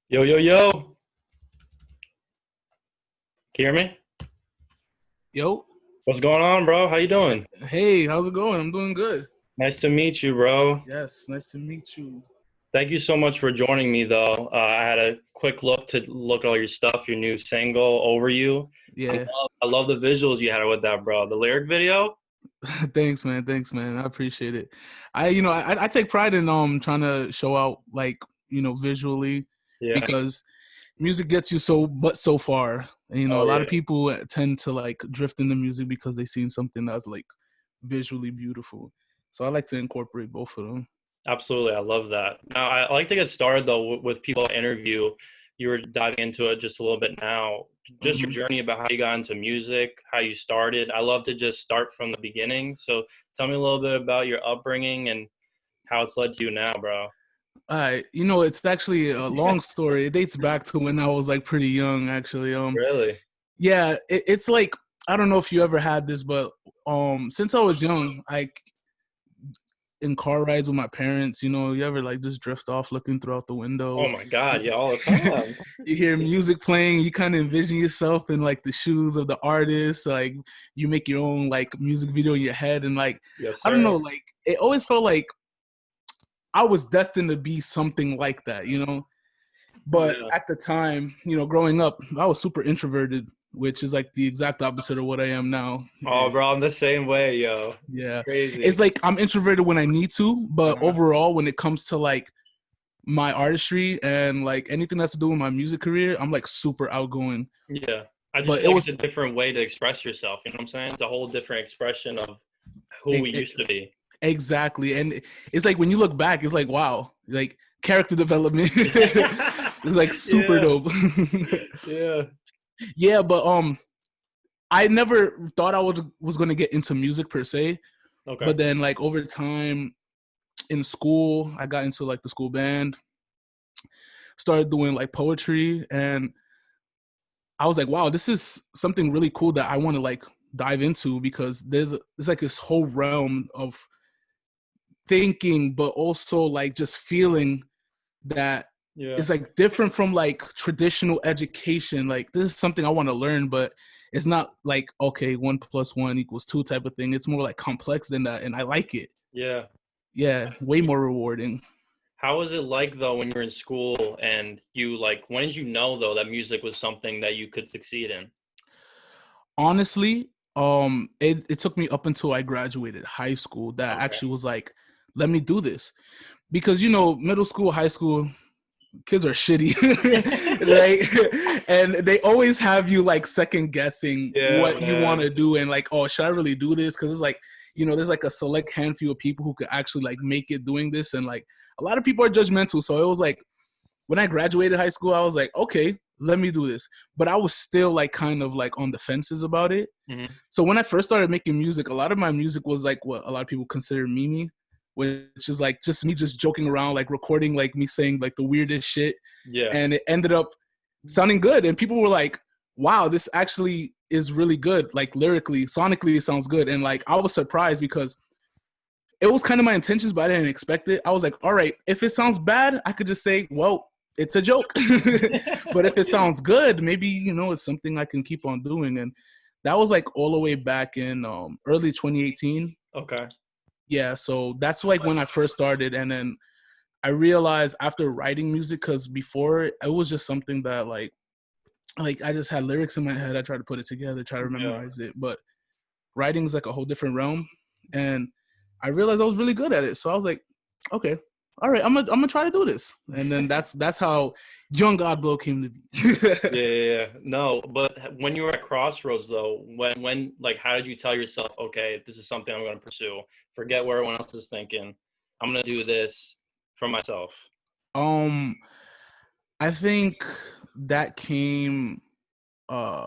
Yo, yo, yo. Can you hear me? Yo, What's going on, bro? How you doing? hey, how's it going? I'm doing good. Nice to meet you, bro. Yes, nice to meet you. Thank you so much for joining me, though. I had a quick look at all your stuff, your new single, Over You. Yeah, I love the visuals you had with that, bro. The lyric video? thanks, man. Thanks, man. I appreciate it. I take pride in trying to show out like visually Yeah. because music gets you so far. And, Oh, a lot yeah. of people tend to like drift into music because they seen something that's like visually beautiful. So I like to incorporate both of them. Absolutely. I love that. Now, I like to get started, though, with people I interview. You were diving into it just a little bit now. Just your Mhm. journey about how you got into music, how you started. I love to just start from the beginning. So tell me a little bit about your upbringing and how it's led to you now, bro. It's actually a long story. It dates back to when I was like pretty young, actually. Really? Yeah, it's like I don't know if you ever had this, but since I was young, like in car rides with my parents, you ever like just drift off looking throughout the Oh window. my God, yeah, all the time. You hear music playing, you kind of envision yourself in like the shoes of the artist, like you make your own like music video in your head, and like Yes, I don't know, sir. like it always felt like I was destined to be something like that. But Yeah. at the time, growing up, I was super introverted, which is like the exact opposite of what I am now. Oh, bro, I'm the same way, yo. It's Yeah. It's crazy. like I'm introverted when I need to, but Uh-huh. overall, when it comes to like my artistry and like anything that's to do with my music career, I'm like super outgoing. Yeah. I just But feel it like it's a was different way to express yourself. You know what I'm saying? It's a whole different expression of who it, we it, used to be. exactly. And it's like when you look back, it's like, wow, like character development. It's like super Yeah. dope. Yeah. Yeah, but I never thought I was gonna get into music per se. Okay. But then like over time in school, I got into like the school band, started doing like poetry, and I was like, wow, this is something really cool that I want to like dive into because there's like this whole realm of thinking, but also like just feeling that Yeah. is like different from like traditional education. Like this is something I want to learn, but it's not like okay, 1+1 = 2 type of thing. It's more like complex than that, and I like it. Yeah. Yeah, way more rewarding. How was it like though when you were in school and you like when did you know though that music was something that you could succeed in? Honestly, it took me up until I graduated high school that I Okay. actually was like, let me do this. Because middle school, high school, kids are shitty. Right? And they always have you like second guessing Yeah, what you want man. to do and like, oh, should I really do this? Because it's like, there's like a select handful of people who could actually like make it doing this. And like a lot of people are judgmental. So it was like when I graduated high school, I was like, okay, let me do this. But I was still like kind of like on the fences about it. Hmm. So when I first started making music, a lot of my music was like what a lot of people consider mimi, which is like just me just joking around, like recording like me saying like the weirdest shit. Yeah. And it ended up sounding good. And people were like, wow, this actually is really good. Like lyrically, sonically, it sounds good. And like I was surprised because it was kind of my intentions, but I didn't expect it. I was like, all right, if it sounds bad, I could just say, well, it's a joke. But if it sounds good, maybe, it's something I can keep on doing. And that was like all the way back in early 2018. Okay. Yeah, so that's like when I first started. And then I realized after writing music, because before it was just something that like I just had lyrics in my head. I tried to put it together, try to Yeah. memorize it. But writing is like a whole different realm. And I realized I was really good at it. So I was like, okay, all right, I'm gonna try to do this. And then that's how Young Godblow came to be. Yeah, yeah, yeah. No, but when you were at Crossroads though, when like how did you tell yourself, okay, this is something I'm going to pursue. Forget what everyone else is thinking. I'm going to do this for myself. um, I think that came uh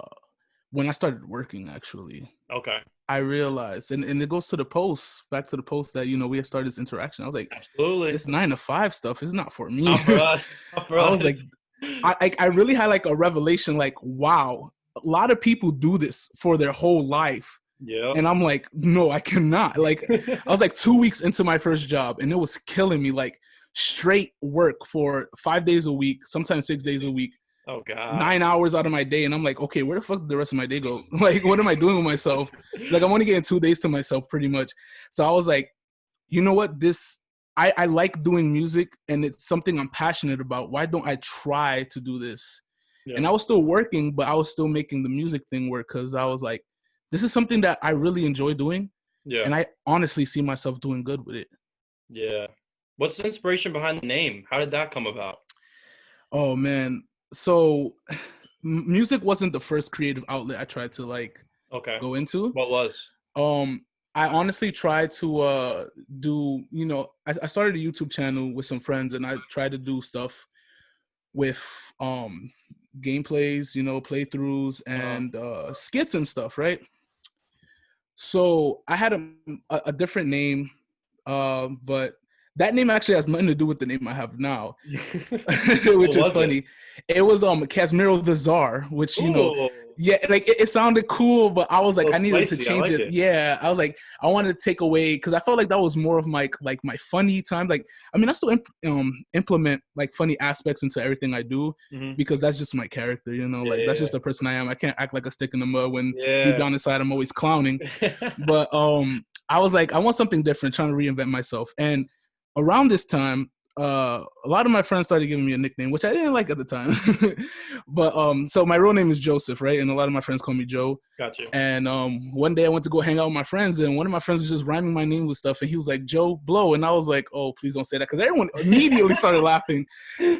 when I started working actually. Okay. I realized, and it goes to the post, back to the post that we had started this interaction. I was like, Absolutely. this 9 to 5 stuff is not for me. Not for us. Not for I us. was like, I really had like a revelation, like, wow, a lot of people do this for their whole life. Yep. And I'm like, no, I cannot. Like, I was like 2 weeks into my first job and it was killing me. Like, straight work for 5 days a week, sometimes 6 days a week, Oh God. 9 hours out of my day. And I'm like, okay, where the fuck did the rest of my day go? Like, what am I doing with myself? Like, I'm only getting 2 days to myself pretty much. So I was like, you know what? I like doing music and it's something I'm passionate about. Why don't I try to do this? Yeah. And I was still working, but I was still making the music thing work because I was like, this is something that I really enjoy doing. Yeah. And I honestly see myself doing good with it. Yeah. What's the inspiration behind the name? How did that come about? Oh, man. So music wasn't the first creative outlet I tried to like Okay. go into. What was? I honestly tried to do, I started a YouTube channel with some friends and I tried to do stuff with gameplays, playthroughs and skits and stuff, right? So I had a different name, but that name actually has nothing to do with the name I have now, which is funny. It was Casimiro the Czar, which Ooh. yeah, like it sounded cool, but I was like, I needed to change it. Yeah, I was like, I wanted to take away because I felt like that was more of my funny time. Like, I mean, I still implement like funny aspects into everything I do because that's just my character, that's just the person I am. I can't act like a stick in the mud when deep down inside I'm always clowning. But I was like, I want something different, trying to reinvent myself. And around this time, a lot of my friends started giving me a nickname, which I didn't like at the time. But so my real name is Joseph, right? And a lot of my friends call me Joe. Got you. And one day I went to go hang out with my friends, and one of my friends was just rhyming my name with stuff, and he was like, Joe Blow. And I was like, oh, please don't say that, because everyone immediately started laughing.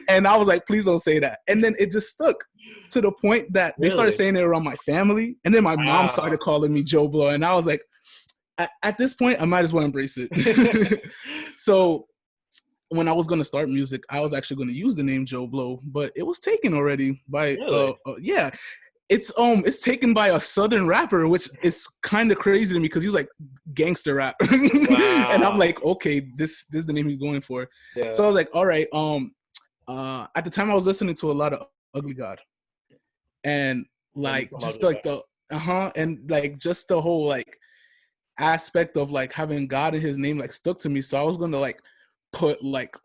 And I was like, please don't say that. And then it just stuck to the point that they started saying it around my family. And then my mom started calling me Joe Blow. And I was like, at this point, I might as well embrace it. So when I was going to start music, I was actually going to use the name Joe Blow, but it was taken already by yeah. It's taken by a southern rapper, which is kind of crazy to me because he was like gangster rap. Wow. And I'm like, okay, this is the name he's going for. Yeah. So I was like, all right. At the time I was listening to a lot of Ugly God, and like just like the and like just the whole like aspect of like having God in his name like stuck to me. So I was gonna like put like,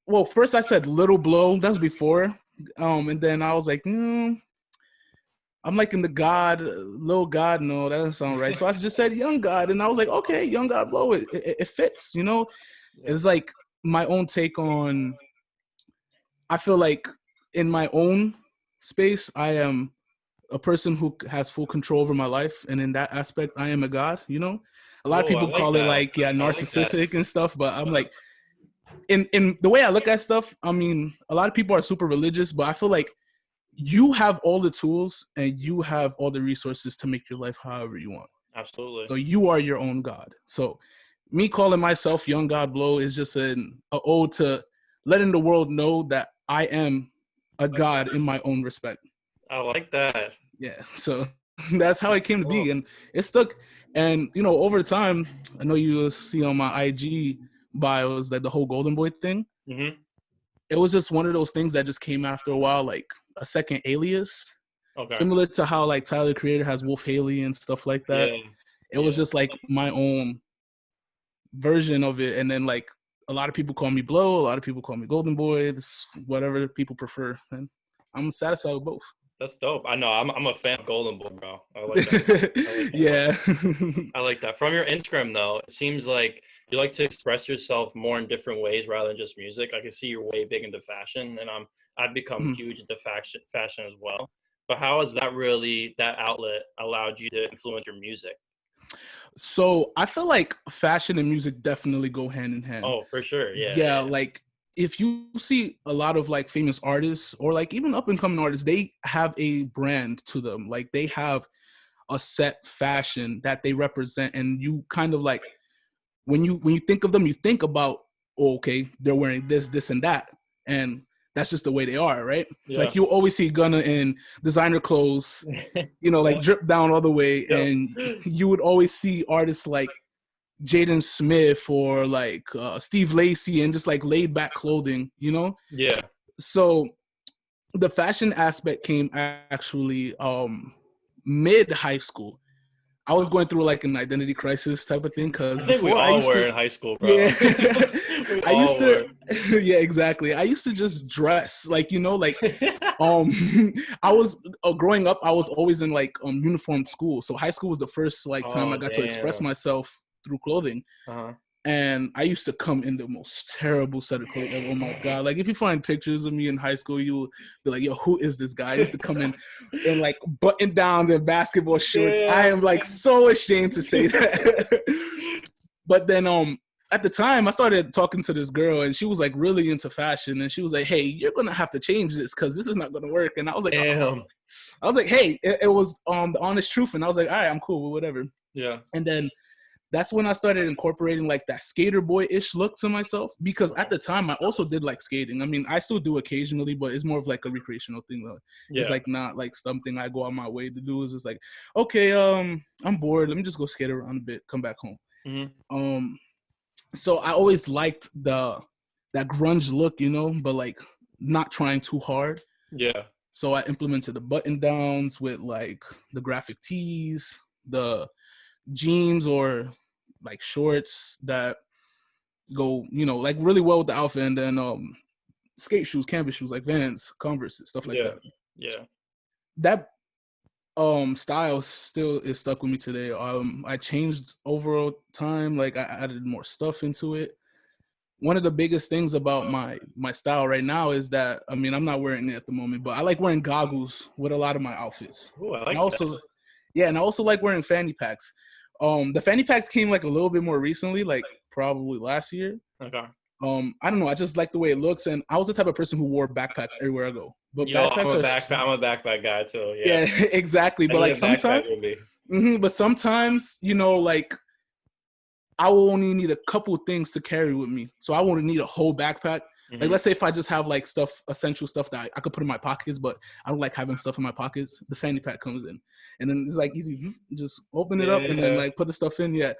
well, first I said Little Blow, that's before, and then I was like, I'm liking the God, Little God, no, that doesn't sound right. So I just said Young God, and I was like, okay, Young God Blow, it fits, It's like my own take on, I feel like in my own space, I am a person who has full control over my life, and in that aspect, I am a God, A lot of people call it like, narcissistic and stuff, but I'm like, in the way I look at stuff, I mean, a lot of people are super religious, but I feel like you have all the tools and you have all the resources to make your life however you want. Absolutely. So you are your own God. So me calling myself Young God Blow is just an ode to letting the world know that I am a God in my own respect. I like that. Yeah. So that's how it came to be, and it stuck. And over time, I know you see on my IG bios like the whole Golden Boy thing. Mm-hmm. It was just one of those things that just came after a while, like a second alias. Okay. Similar to how like Tyler the Creator has Wolf Haley and stuff like that. Yeah. It was just like my own version of it. And then like a lot of people call me Blow, a lot of people call me Golden Boy, this whatever people prefer. And I'm satisfied with both. That's dope. I know. I'm a fan of Golden Boy, bro. I like that. Yeah. I like that. From your Instagram, though, it seems like you like to express yourself more in different ways rather than just music. I can see you're way big into fashion, and I've become huge into fashion as well. But how has that outlet allowed you to influence your music? So I feel like fashion and music definitely go hand in hand. Oh, for sure. Yeah. Yeah. Like if you see a lot of like famous artists or like even up and coming artists, they have a brand to them. Like they have a set fashion that they represent, and you kind of like, when you think of them, you think about, oh, okay, they're wearing this and that, and that's just the way they are, right? Yeah. Like you always see Gunna in designer clothes, like drip down all the way, and you would always see artists like Jaden Smith or like Steve Lacy and just like laid back clothing, Yeah. So the fashion aspect came actually mid high school. I was going through like an identity crisis type of thing because before I used to in high school, bro. Yeah, Yeah, exactly. I used to just dress like, like um I was growing up, I was always in like uniformed school. So high school was the first like time I Oh got to express damn. myself through clothing. Uh-huh. And I used to come in the most terrible set of clothes ever. Oh my god! Like if you find pictures of me in high school, you'll be like, "Yo, who is this guy?" I used to come in like button downs and basketball shorts. I Damn. am like so ashamed to say that. But then at the time I started talking to this girl and she was like really into fashion and she was like, "Hey, you're gonna have to change this because this is not gonna work." And I was like, Damn. I was like, "Hey," it was the honest truth, and I was like, "All right, I'm cool with whatever." Yeah. And then that's when I started incorporating like that skater boy-ish look to myself because at the time I also did like skating. I mean, I still do occasionally, but it's more of like a recreational thing though. It's Yeah. like not like something I go out my way to do. It's just like, okay, I'm bored. Let me just go skate around a bit, come back home. Mm-hmm. So I always liked that grunge look, but like not trying too hard. Yeah. So I implemented the button downs with like the graphic tees, the jeans or like shorts that go, like really well with the outfit, and then skate shoes, canvas shoes like Vans, Converse, stuff like Yeah. that. Yeah. That style still is stuck with me today. I changed over time, like I added more stuff into it. One of the biggest things about my style right now is that, I mean, I'm not wearing it at the moment, but I like wearing goggles with a lot of my outfits. Ooh, I And like that. yeah, and I also like wearing fanny packs. The fanny packs came like a little bit more recently, like probably last year. Okay. I don't know. I just like the way it looks, and I was the type of person who wore backpacks everywhere I go. But Yo, I'm backpacks a are, backpack. I'm a backpack guy too. Yeah. yeah, exactly. I But need like a backpack sometimes, with me. but sometimes, like I will only need a couple things to carry with me, so I won't need a whole backpack. Like, Mm-hmm. let's say if I just have like stuff, essential stuff that I could put in my pockets, but I don't like having stuff in my pockets. The fanny pack comes in, and then it's like easy, just open it up and then Yeah. like put the stuff in. Yeah.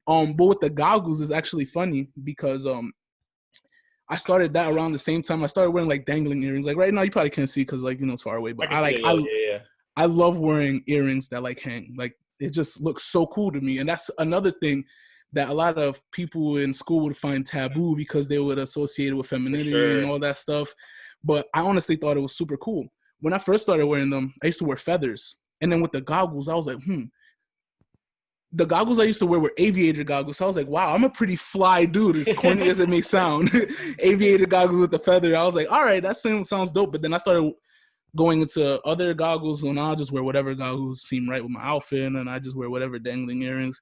But with the goggles, is actually funny because I started that around the same time I started wearing like dangling earrings. Like right now, you probably can't see because like it's far away, I but can see it. Yeah. I love wearing earrings that like hang. Like it just looks so cool to me, and that's another thing that a lot of people in school would find taboo because they would associate it with For femininity and sure. all that stuff. But I honestly thought it was super cool. When I first started wearing them, I used to wear feathers. And then with the goggles, I was like, The goggles I used to wear were aviator goggles. So I was like, wow, I'm a pretty fly dude, as corny as it may sound. Aviator goggles with the feather. I was like, all right, that sounds dope. But then I started going into other goggles, and I'll just wear whatever goggles seem right with my outfit, and I just wear whatever dangling earrings.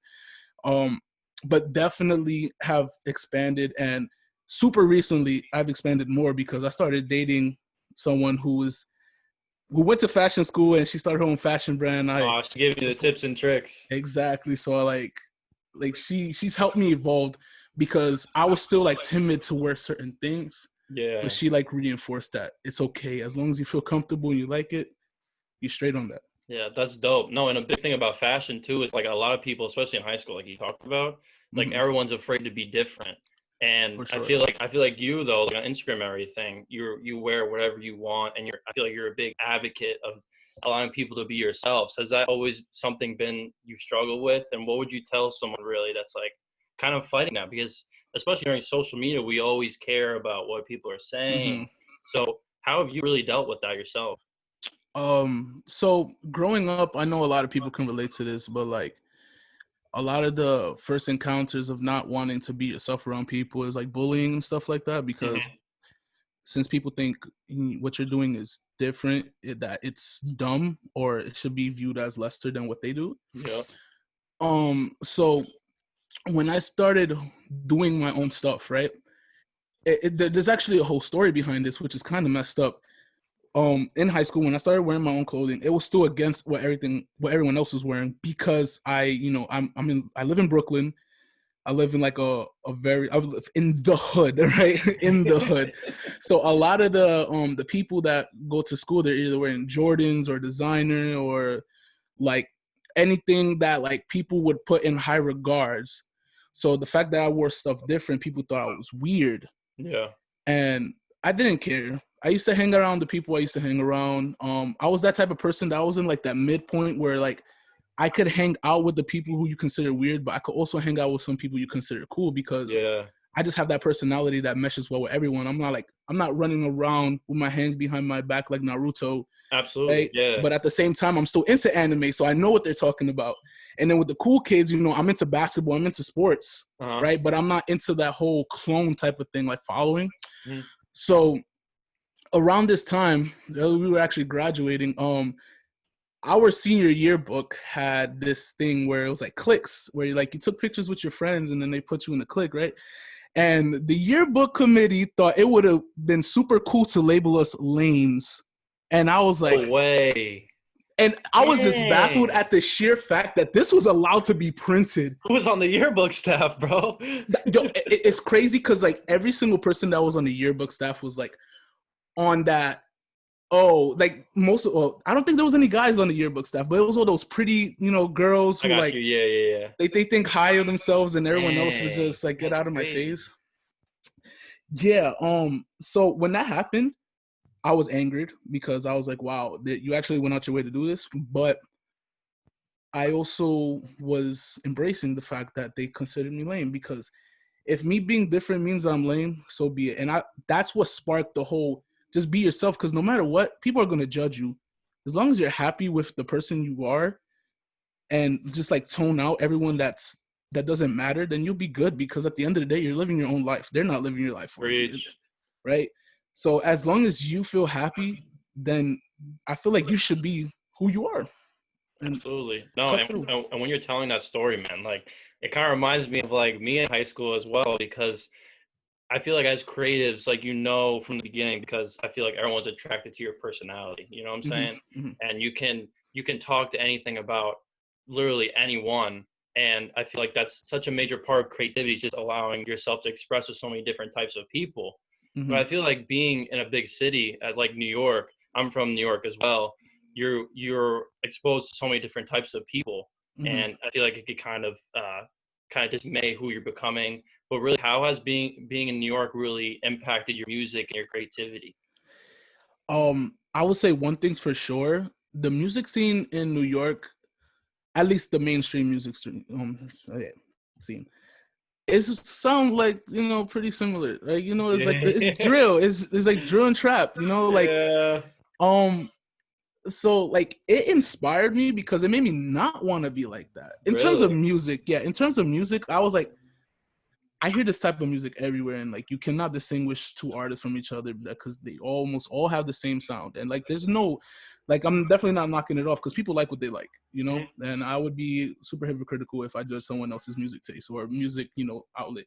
But definitely have expanded, and super recently I've expanded more because I started dating someone who went to fashion school and she started her own fashion brand. Oh, she gave me the tips and tricks. Exactly. So I like she's helped me evolve because I was still like timid to wear certain things. Yeah. But she like reinforced that it's okay as long as you feel comfortable and you like it, you straight on that. Yeah, that's dope. No, and a big thing about fashion too is like a lot of people, especially in high school, like you talked about, like everyone's afraid to be different. And For sure. I feel like you though, like on Instagram and everything, you wear whatever you want, and I feel like you're a big advocate of allowing people to be yourselves. Has that always something been you struggle with? And what would you tell someone really that's like kind of fighting that? Because especially during social media, we always care about what people are saying. So how have you really dealt with that yourself? So growing up, I know a lot of people can relate to this, but like a lot of the first encounters of not wanting to be yourself around people is like bullying and stuff like that, because since people think what you're doing is different, that it's dumb or it should be viewed as lesser than what they do. Yeah. So when I started doing my own stuff, right, there's actually a whole story behind this, which is kind of messed up. In high school, when I started wearing my own clothing, it was still against what everyone else was wearing, because I live in Brooklyn. I live in like I live in the hood, right? In the hood. So a lot of the people that go to school, they're either wearing Jordans or designer or like anything that like people would put in high regards. So the fact that I wore stuff different, people thought I was weird. Yeah. And I didn't care. I used to hang around the people I used to hang around. I was that type of person that was in like that midpoint where like I could hang out with the people who you consider weird, but I could also hang out with some people you consider cool, because Yeah. I just have that personality that meshes well with everyone. I'm not running around with my hands behind my back like Naruto, Absolutely. right? Yeah. But at the same time, I'm still into anime, so I know what they're talking about. And then with the cool kids, you know, I'm into basketball, I'm into sports, Uh-huh. right? But I'm not into that whole clone type of thing, like following. Mhm. So around this time, we were actually graduating. Our senior yearbook had this thing where it was like cliques, where you took pictures with your friends and then they put you in a clique, right? And the yearbook committee thought it would have been super cool to label us lames. And I was No like, way. and I was just baffled Dang. at the sheer fact that this was allowed to be printed. Who was on the yearbook staff, bro? Yo, it's crazy because like every single person that was on the yearbook staff was like on that. Oh, like I don't think there was any guys on the yearbook staff, but it was all those pretty, you know, girls I who got like you. Yeah, yeah, yeah. they think high of themselves and everyone else is Dang. just like get That's out of my crazy. face. Yeah. So when that happened, I was angered because I was like, wow, you actually went out your way to do this. But I also was embracing the fact that they considered me lame because if me being different means I'm lame, so be it. And that's what sparked the whole just be yourself because no matter what, people are gonna judge you. As long as you're happy with the person you are and just like tone out everyone that doesn't matter, then you'll be good because at the end of the day, you're living your own life. They're not living your life for you, Preach. right? So as long as you feel happy, then I feel like you should be who you are and Absolutely. No, cut and, through. and when you're telling that story, man, like it kind of reminds me of like me in high school as well, because I feel like as creatives, like from the beginning, because I feel like everyone's attracted to your personality. You know what I'm Hmm. saying? Hmm. And you can talk to anything about literally anyone. And I feel like that's such a major part of creativity, is just allowing yourself to express with so many different types of people. But Hmm. I feel like being in a big city like New York, I'm from New York as well. You're exposed to so many different types of people, Hmm. and I feel like it could kind of dismay who you're becoming. But really, how has being in New York really impacted your music and your creativity? I would say one thing's for sure: the music scene in New York, at least the mainstream music scene, is sound like pretty similar. Like it's like it's Yeah. drill. It's like drill and trap. Like Yeah. um. So like it inspired me because it made me not want to be like that. In terms of Really? music, yeah. In terms of music, I was like, I hear this type of music everywhere, and like you cannot distinguish two artists from each other because they almost all have the same sound. And like there's no, like I'm definitely not knocking it off because people like what they like, Mhm. And I would be super hypocritical if I judge someone else's music taste or music, outlet.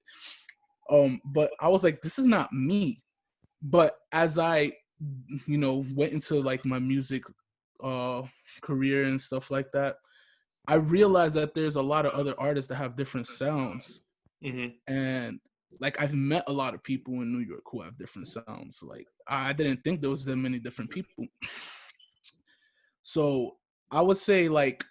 But I was like, this is not me. But as I, went into like my music uh career and stuff like that, I realized that there's a lot of other artists that have different sounds Mhm. and like I've met a lot of people in New York who have different sounds. Like I didn't think there was that many different people. So I would say like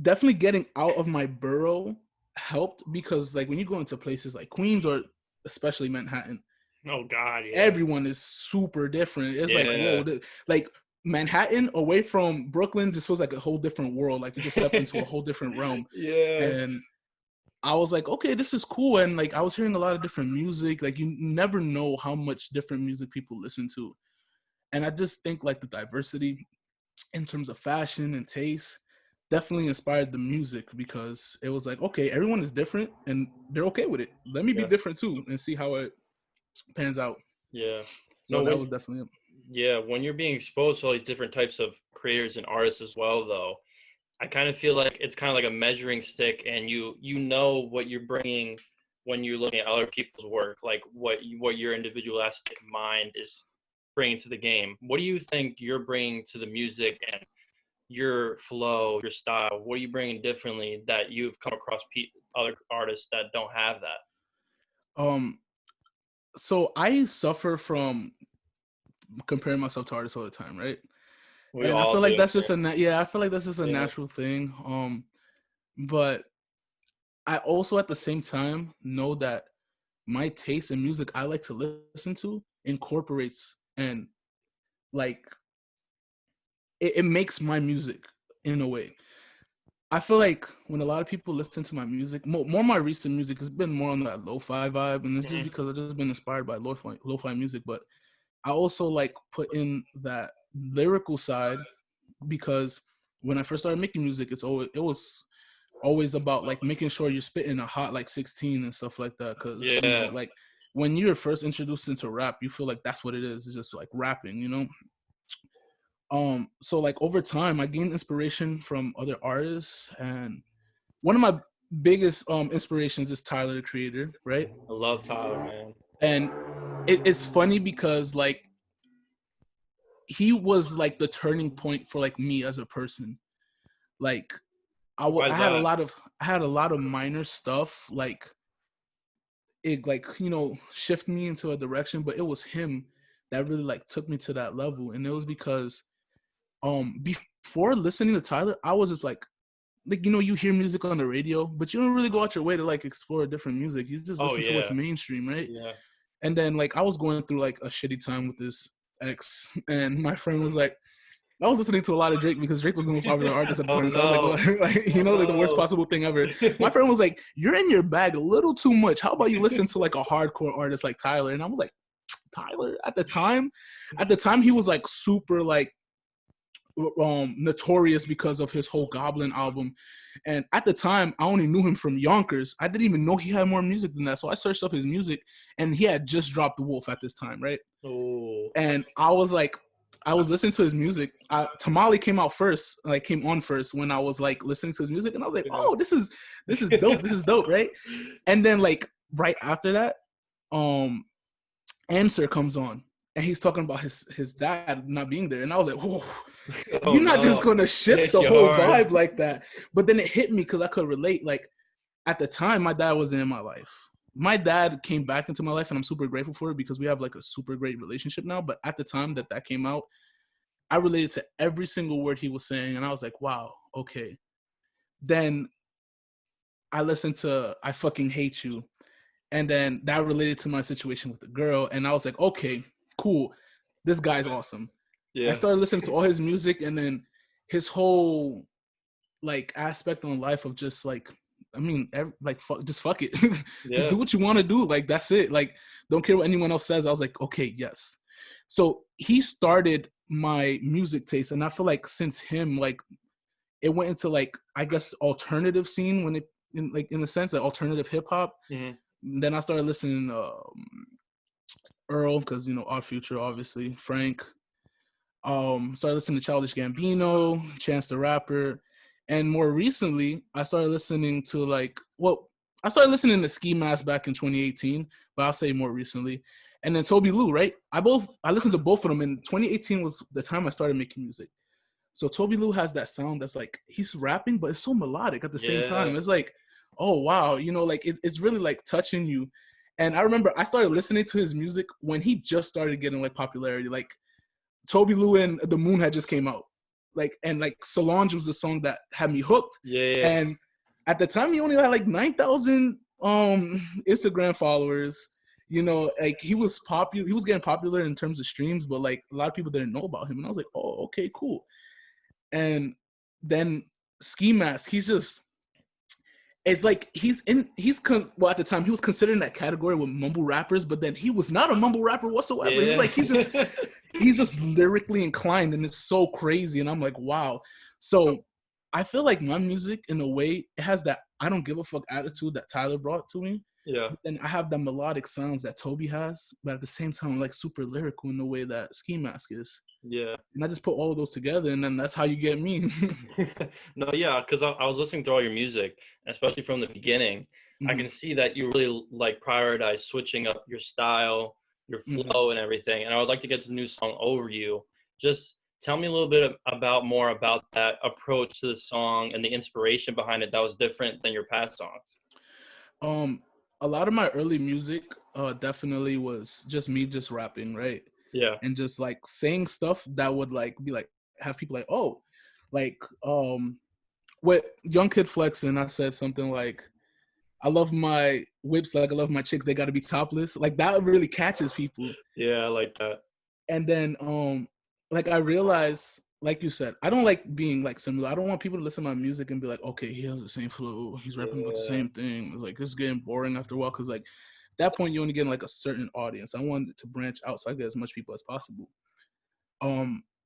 definitely getting out of my borough helped because like when you go into places like Queens or especially Manhattan, Oh God, yeah. everyone is super different. It's like Yeah. whoa, like Manhattan away from Brooklyn just feels like a whole different world. Like you just stepped into a whole different realm. Yeah. And I was like, okay, this is cool. And like I was hearing a lot of different music. Like you never know how much different music people listen to. And I just think like the diversity in terms of fashion and taste definitely inspired the music because it was like, okay, everyone is different and they're okay with it. Let me be Yeah. different too and see how it pans out. Yeah. So No, that when was definitely it. yeah, when you're being exposed to all these different types of creators and artists as well, though, I kind of feel like it's kind of like a measuring stick, and you know what you're bringing when you're looking at other people's work, like what your individualistic mind is bringing to the game. What do you think you're bringing to the music and your flow, your style? What are you bringing differently that you've come across other artists that don't have that? Um, so I suffer from comparing myself to artists all the time, right? We And I all feel like do. that's just I feel like that's just a Yeah. natural thing. But I also at the same time know that my taste in music I like to listen to incorporates and like it makes my music in a way. I feel like when a lot of people listen to my music, more my recent music has been more on that lo-fi vibe, and it's just Mhm. because I've just been inspired by lo-fi music. But I also like put in that lyrical side because when I first started making music, it was always about like making sure you're spitting a hot like 16 and stuff like that. Because Yeah, like when you're first introduced into rap, you feel like that's what it is. It's just like rapping, So like over time, I gained inspiration from other artists, and one of my biggest inspirations is Tyler the Creator, right? I love Tyler, man. And it's funny because like he was like the turning point for like me as a person. Like Why I is had that? I had a lot of minor stuff like it like shift me into a direction, but it was him that really like took me to that level. And it was because before listening to Tyler, I was just like you hear music on the radio, but you don't really go out your way to like explore different music. You just Oh listen to what's yeah, mainstream, right? yeah. And then like I was going through like a shitty time with this ex, and my friend was like, I was listening to a lot of Drake because Drake was the most popular artist at the Oh time. So I was like, no, like, oh like the worst no. possible thing ever. My friend was like, "You're in your bag a little too much. How about you listen to like a hardcore artist like Tyler?" And I was like, Tyler at the time he was like super like notorious because of his whole Goblin album. And at the time, I only knew him from Yonkers. I didn't even know he had more music than that. So I searched up his music, and he had just dropped The Wolf at this time, right? Oh, And I was like, I was listening to his music. Tamale came out first, like came on first when I was like listening to his music, and I was like, yeah. oh, this is dope. This is dope, right? And then like right after that, um, Answer comes on, and he's talking about his dad not being there, and I was like, whoa. Oh You're not just no, gonna it shift hits the you whole hard. vibe like that. But then it hit me because I could relate. Like at the time, my dad wasn't in my life. My dad came back into my life, and I'm super grateful for it because we have like a super great relationship now. But at the time that came out, I related to every single word he was saying, and I was like, wow, okay. Then I listened to I Fucking Hate You, and then that related to my situation with the girl, and I was like, okay, cool. This guy's awesome. I Yeah, started listening to all his music, and then his whole like aspect on life of just like just fuck it. Just yeah, do what you want to do, like that's it, like don't care what anyone else says. I was like, okay, yes. So he started my music taste, and I feel like since him, like it went into like I guess alternative scene when it in the sense that alternative hip-hop. hmm, Then I started listening Earl, because Our Future, obviously, Frank. Started listening to Childish Gambino, Chance the Rapper, and more recently, I started listening to I started listening to Ski Mask back in 2018, but I'll say more recently, and then Toby Lou, right? I listened to both of them, and 2018 was the time I started making music. So Toby Lou has that sound that's like he's rapping, but it's so melodic at the same yeah, time. It's like, oh wow, like it's really like touching you. And I remember I started listening to his music when he just started getting like popularity. Like Toby Lou and The Moon had just came out. And Solange was the song that had me hooked. yeah. And at the time he only had like 9,000 Instagram followers. Like he was popular, he was getting popular in terms of streams, but like a lot of people didn't know about him. And I was like, oh, okay, cool. And then Ski Mask, it's like well, at the time he was considered in that category with mumble rappers, but then he was not a mumble rapper whatsoever. He's Yeah. like he's just lyrically inclined, and it's so crazy. And I'm like, wow. So I feel like my music, in a way, it has that I don't give a fuck attitude that Tyler brought to me. Yeah. But then I have the melodic sounds that Toby has, but at the same time, I'm like super lyrical in the way that Ski Mask is. Yeah. And I just put all of those together, and then that's how you get me. No, yeah, because I was listening to all your music, especially from the beginning. I Mm-hmm. can see that you really like prioritize switching up your style, your Mm-hmm. flow, and everything. And I would like to get to the new song Over You. Just tell me a little bit about more about that approach to the song and the inspiration behind it that was different than your past songs. Um, a lot of my early music, definitely was just me just rapping, right? Yeah. And just like saying stuff that would like be like have people like, oh, like with Young Kid Flex, and I said something like, I love my whips like I love my chicks, they gotta be topless. Like that really catches people. Yeah, I like that. And then like I realized like you said, I don't like being like similar. I don't want people to listen to my music and be like, okay, he has the same flow, he's rapping about the Yeah, same thing. Like, this is getting boring after a while, because like at that point you only get like a certain audience. I want it to branch out so I get as much people as possible.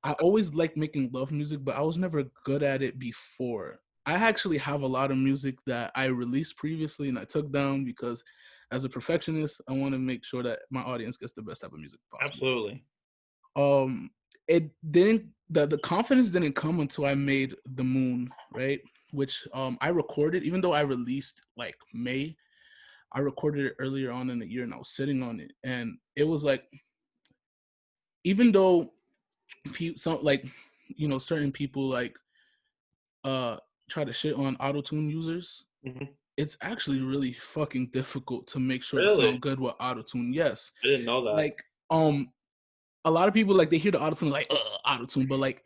I always liked making love music, but I was never good at it before. I actually have a lot of music that I released previously and I took down because as a perfectionist, I want to make sure that my audience gets the best type of music possible. absolutely. um it didn't, the confidence didn't come until I made The Moon, right? Which I recorded, even though I released like May, I recorded it earlier on in the year and I was sitting on it, and it was like, even though some like, certain people like uh try to shit on auto-tune users, Hmm. it's actually really fucking difficult to make sure to Really? sound good with auto-tune. Yes. I didn't know that. Like, a lot of people, like, they hear the autotune like autotune, but like,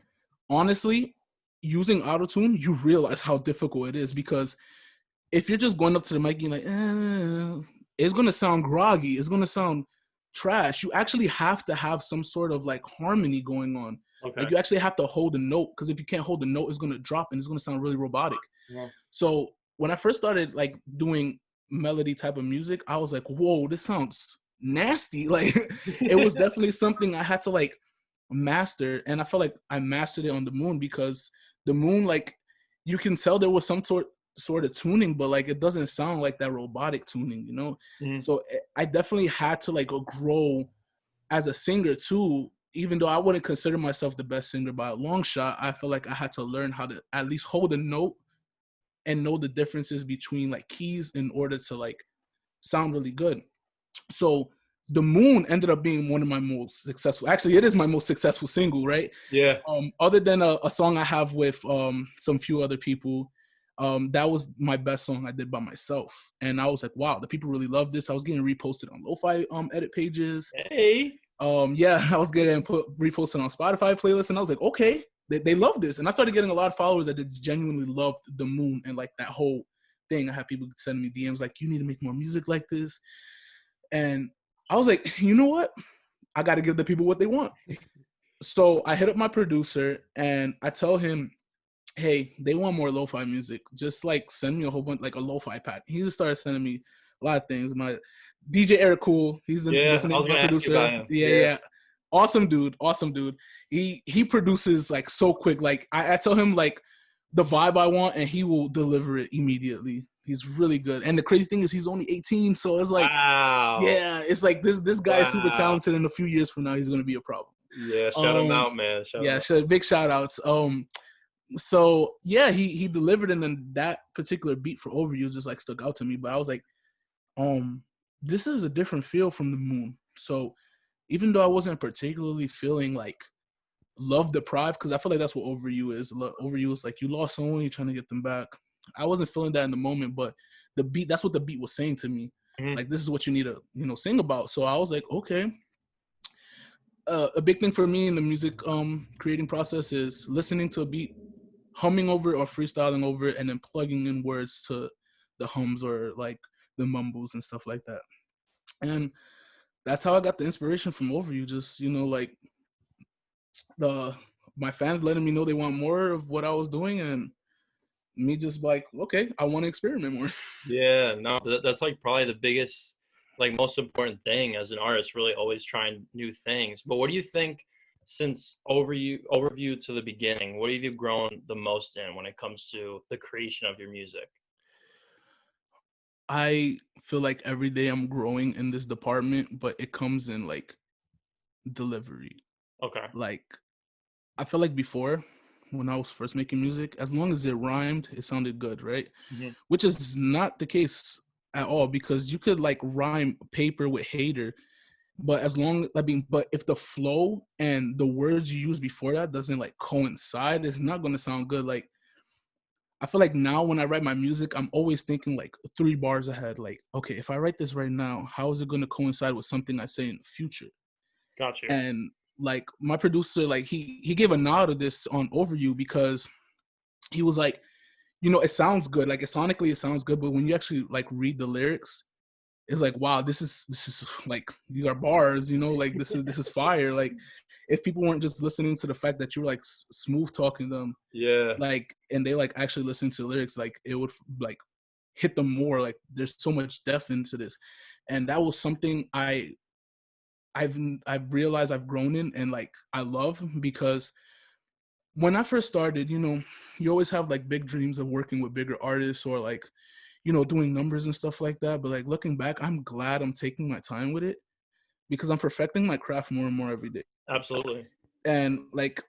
honestly, using autotune, you realize how difficult it is, because if you're just going up to the mic and you're like, it's gonna sound groggy, it's gonna sound trash. You actually have to have some sort of like harmony going on. Okay. Like, you actually have to hold a note, because if you can't hold a note, it's gonna drop and it's gonna sound really robotic. Well, So when I first started like doing melody type of music, I was like, whoa, this sounds nasty. Like, it was definitely something I had to like master. And I felt like I mastered it on The Moon, because The Moon, like, you can tell there was some sort of tuning, but like, it doesn't sound like that robotic tuning, you know? mhm. So I definitely had to like grow as a singer too. Even though I wouldn't consider myself the best singer by a long shot, I feel like I had to learn how to at least hold a note and know the differences between like keys in order to like sound really good. So The Moon ended up being one of my most successful. Actually, it is my most successful single, right? Yeah. Other than a song I have with some few other people, that was my best song I did by myself. And I was like, wow, the people really love this. I was getting reposted on lo-fi edit pages. Hey. Yeah, I was getting reposted on Spotify playlists, and I was like, okay, they love this. And I started getting a lot of followers that genuinely loved The Moon and like that whole thing. I had people sending me DMs like, you need to make more music like this. And I was like, you know what? I got to give the people what they want. So I hit up my producer and I tell him, hey, they want more lo-fi music. Just like send me a whole bunch, like a lo-fi pack. He just started sending me a lot of things. My DJ Eric Cool, Yeah, that's the I name was of my gonna ask you about producer. him. Yeah, Yeah. yeah. Awesome dude. Awesome dude. He produces like so quick. Like I tell him like the vibe I want and he will deliver it immediately. He's really good. And the crazy thing is he's only 18. So it's like, Wow. yeah, it's like this guy is super Wow. talented, and a few years from now he's gonna be a problem. Yeah, shout him Um out, man. Shout him yeah, out. big shout outs. So yeah, he delivered, and then that particular beat for Overview just like stuck out to me. But I was like, um, this is a different feel from The Moon. So even though I wasn't particularly feeling like love deprived, because I feel like that's what Overview is. Overview is like you lost someone, you're trying to get them back. I wasn't feeling that in the moment, but the beat, that's what the beat was saying to me. Mhm. Like, this is what you need to, sing about. So I was like, okay. A big thing for me in the music creating process is listening to a beat, humming over it or freestyling over it, and then plugging in words to the hums or like the mumbles and stuff like that. And that's how I got the inspiration from Overview. Just, like the my fans letting me know they want more of what I was doing, and me just like, okay, I want to experiment more. Yeah, no, that's like probably the biggest, like most important thing as an artist, really always trying new things. But what do you think since overview to the beginning, what have you grown the most in when it comes to the creation of your music? I feel like every day I'm growing in this department, but it comes in like delivery. Okay. Like, I feel like before, when I was first making music, as long as it rhymed, it sounded good, right? Hmm. Which is not the case at all, because you could like rhyme paper with hater, but but if the flow and the words you use before that doesn't like coincide, it's not gonna sound good. Like, I feel like now when I write my music, I'm always thinking like 3 bars ahead. Like, okay, if I write this right now, how is it gonna coincide with something I say in the future? Got you. And like my producer, like he gave a nod to this on Overview, because he was like, it sounds good. Like, sonically it sounds good, but when you actually like read the lyrics, it's like, wow, this is like, these are bars, you know, like this is fire. Like if people weren't just listening to the fact that you were like smooth talking them, Yeah. like, and they like actually listening to the lyrics, like it would like hit them more. Like there's so much depth into this, and that was something I've realized I've grown in, and like I love, because when I first started, you know, you always have like big dreams of working with bigger artists, or like, you know, doing numbers and stuff like that. But like looking back, I'm glad I'm taking my time with it, because I'm perfecting my craft more and more every day. Absolutely. And like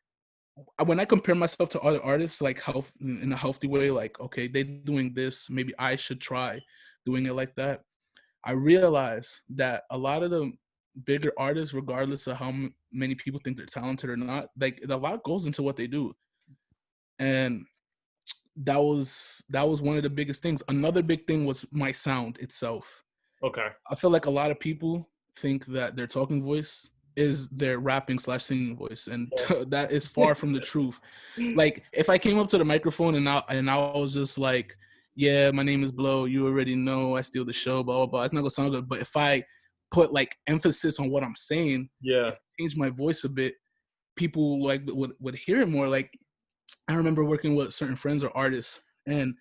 when I compare myself to other artists, like health in a healthy way, like okay, they're doing this, maybe I should try doing it like that. I realize that a lot of the bigger artists, regardless of how many people think they're talented or not, like a lot goes into what they do, and that was one of the biggest things. Another big thing was my sound itself. Okay. I feel like a lot of people think that their talking voice is their rapping slash singing voice, and that is far from the truth. Like if I came up to the microphone and I was just like, yeah, my name is Blow, you already know I steal the show, blah blah blah, it's not gonna sound good. But if I put like emphasis on what I'm saying, Yeah. change my voice a bit, people like would hear it more. Like I remember working with certain friends or artists, and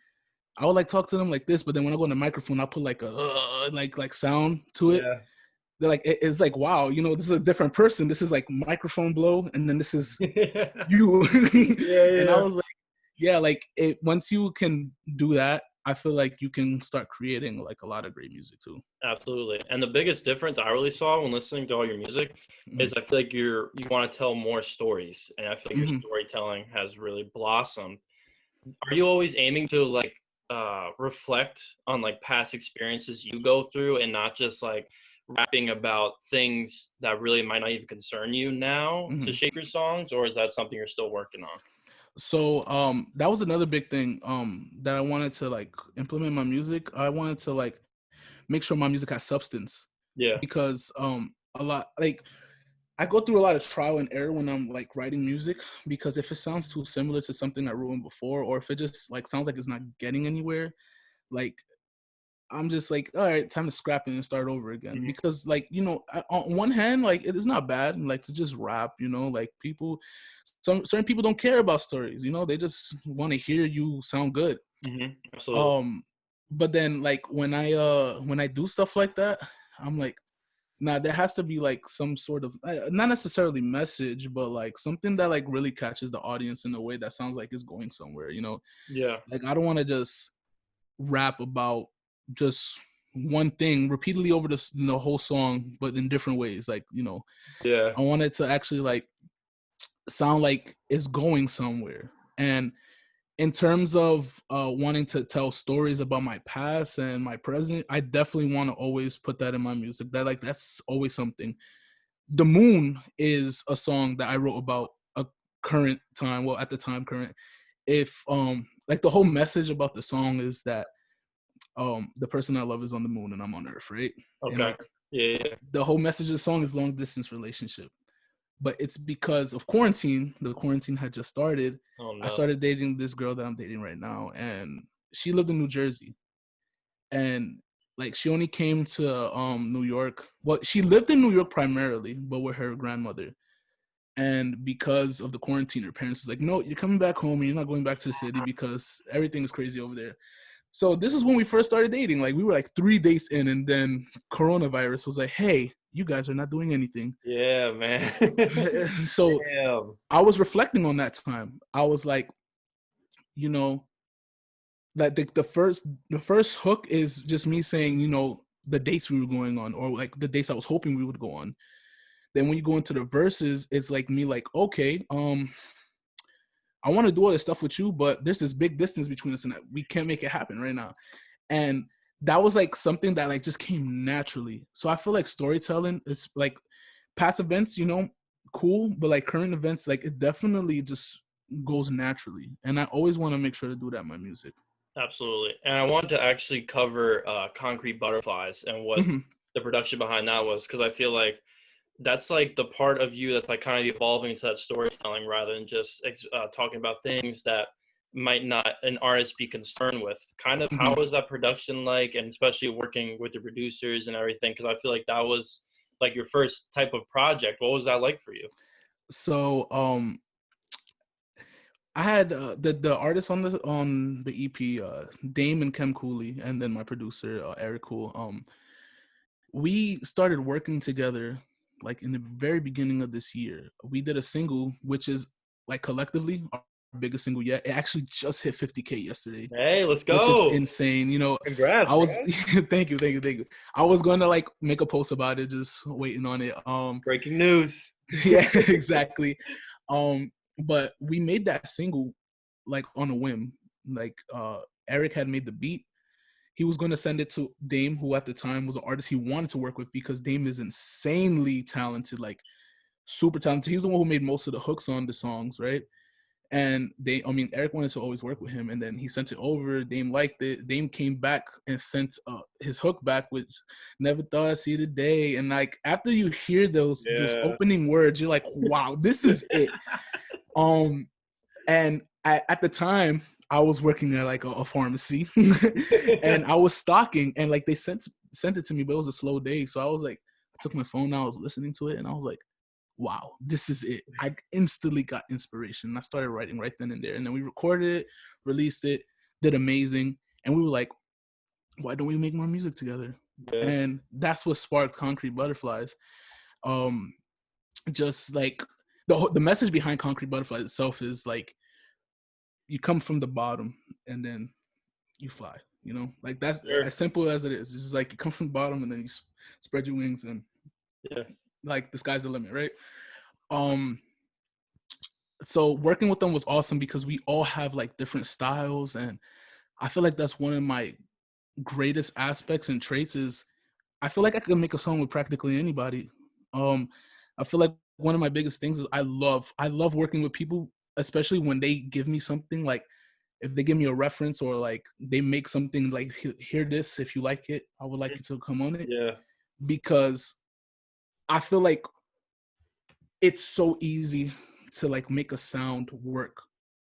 I would like talk to them like this, but then when I go on the microphone, I put like a like sound to it. Yeah. They're like, it's like, wow, you know, this is a different person. This is like microphone Blow, and then this is Yeah. you. And I Yeah. was like, yeah, like it, once you can do that, I feel like you can start creating like a lot of great music too. Absolutely. And the biggest difference I really saw when listening to all your music Mm-hmm. is I feel like you want to tell more stories, and I feel like your Mm-hmm. storytelling has really blossomed. Are you always aiming to like reflect on like past experiences you go through, and not just like rapping about things that really might not even concern you now to Mm-hmm. shape your songs, or is that something you're still working on? So that was another big thing that I wanted to like implement in my music. I wanted to like make sure my music has substance, Yeah. because a lot like I go through a lot of trial and error when I'm like writing music, because if it sounds too similar to something I wrote before, or if it just like sounds like it's not getting anywhere, like I'm just like, all right, time to scrap it and start over again. Mhm. Because like, you know, on one hand, like it is not bad like to just rap, you know, like people, some certain people don't care about stories, you know, they just want to hear you sound good. Mhm. Absolutely. Um, but then like when I do stuff like that, I'm like, nah, there has to be like some sort of not necessarily message, but like something that like really catches the audience in a way that sounds like it's going somewhere, you know. Yeah. Like I don't want to just rap about just one thing repeatedly over the whole song, but in different ways. Like, you know, Yeah. I want it to actually like sound like it's going somewhere. And in terms of wanting to tell stories about my past and my present, I definitely want to always put that in my music. That like that's always something. The Moon is a song that I wrote about a current time, well at the time current. If like the whole message about the song is that the person I love is on the moon and I'm on Earth, right? And Okay. like Yeah. Yeah. the whole message of the song is long distance relationship. But it's because of quarantine. The quarantine had just started. Oh I no. started dating this girl that I'm dating right now, and she lived in New Jersey. And like she only came to New York. Well, she lived in New York primarily, but with her grandmother. And because of the quarantine, her parents was like, "No, you're coming back home, and you're not going back to the city because everything is crazy over there." So this is when we first started dating. Like we were like 3 days in, and then coronavirus was like, "Hey, you guys are not doing anything." Yeah, man. So Damn. I was reflecting on that time. I was like, you know, that the first hook is just me saying, you know, the dates we were going on, or like the dates I was hoping we would go on. Then when you go into the verses, it's like me like, okay, I want to do all this stuff with you, but there's this big distance between us, and we can't make it happen right now. And that was like something that like just came naturally. So I feel like storytelling, it's like past events, you know, cool, but like current events, like it definitely just goes naturally. And I always want to make sure to do that in my music. Absolutely. And I wanted to actually cover Concrete Butterflies and what Hmm. the production behind that was, because I feel like that's like the part of you that's like kind of evolving into that storytelling rather than just talking about things that might not an artist be concerned with. Kind of how was that production like, and especially working with the producers and everything? Because I feel like that was like your first type of project. What was that like for you? So I had the artists on the EP, Dame and Kem Cooley, and then my producer Eric Cool. We started working together like in the very beginning of this year. We did a single, which is like collectively our biggest single yet. It actually just hit 50K yesterday, Hey, let's which is go! insane. You know, Congrats, I bro. was thank you. I was going to like make a post about it, just waiting on it. Breaking news. Yeah, exactly. But we made that single like on a whim. Like Eric had made the beat. He was going to send it to Dame, who at the time was an artist he wanted to work with, because Dame is insanely talented, like super talented. He's the one who made most of the hooks on the songs, right? And Eric wanted to always work with him, and then he sent it over. Dame liked it. Dame came back and sent his hook back, which never thought I'd see the day. And like after you hear those opening words, you're like, wow, this is it. And at the time, I was working at like a pharmacy, and I was stocking, and like they sent it to me, but it was a slow day, so I was like, I took my phone out, I was listening to it, and I was like, wow, this is it. I instantly got inspiration. I started writing right then and there, and then we recorded it, released it, did amazing, and we were like, why don't we make more music together? Yeah. And that's what sparked Concrete Butterflies. Just like the message behind Concrete Butterflies itself is like, you come from the bottom and then you fly, you know, like that's as simple as it is. It's just like you come from the bottom and then you spread your wings, and like the sky's the limit, right? So working with them was awesome because we all have like different styles, and I feel like that's one of my greatest aspects and traits is I feel like I can make a song with practically anybody. I feel like one of my biggest things is I love working with people, especially when they give me something, like if they give me a reference or like they make something like, hear this, if you like it, I would like you to come on it. Yeah. Because I feel like it's so easy to like make a sound work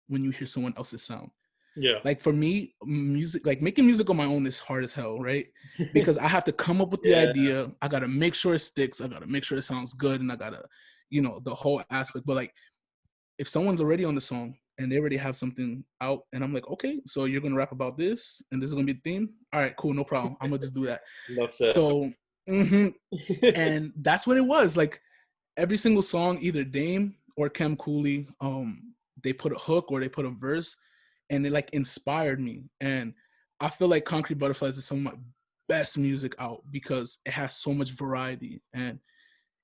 when you hear someone else's sound. Yeah. Like for me, music, like making music on my own is hard as hell, right? Because I have to come up with the idea. I got to make sure it sticks. I got to make sure it sounds good. And I got to, you know, the whole aspect. But like, if someone's already on the song and they already have something out and I'm like, okay, so you're going to rap about this and this is going to be the theme. All right, cool. No problem. I'm going to just do that. So, and that's what it was. Like every single song, either Dame or Kem Cooley, they put a hook or they put a verse, and it like inspired me. And I feel like Concrete Butterflies is some of my best music out because it has so much variety and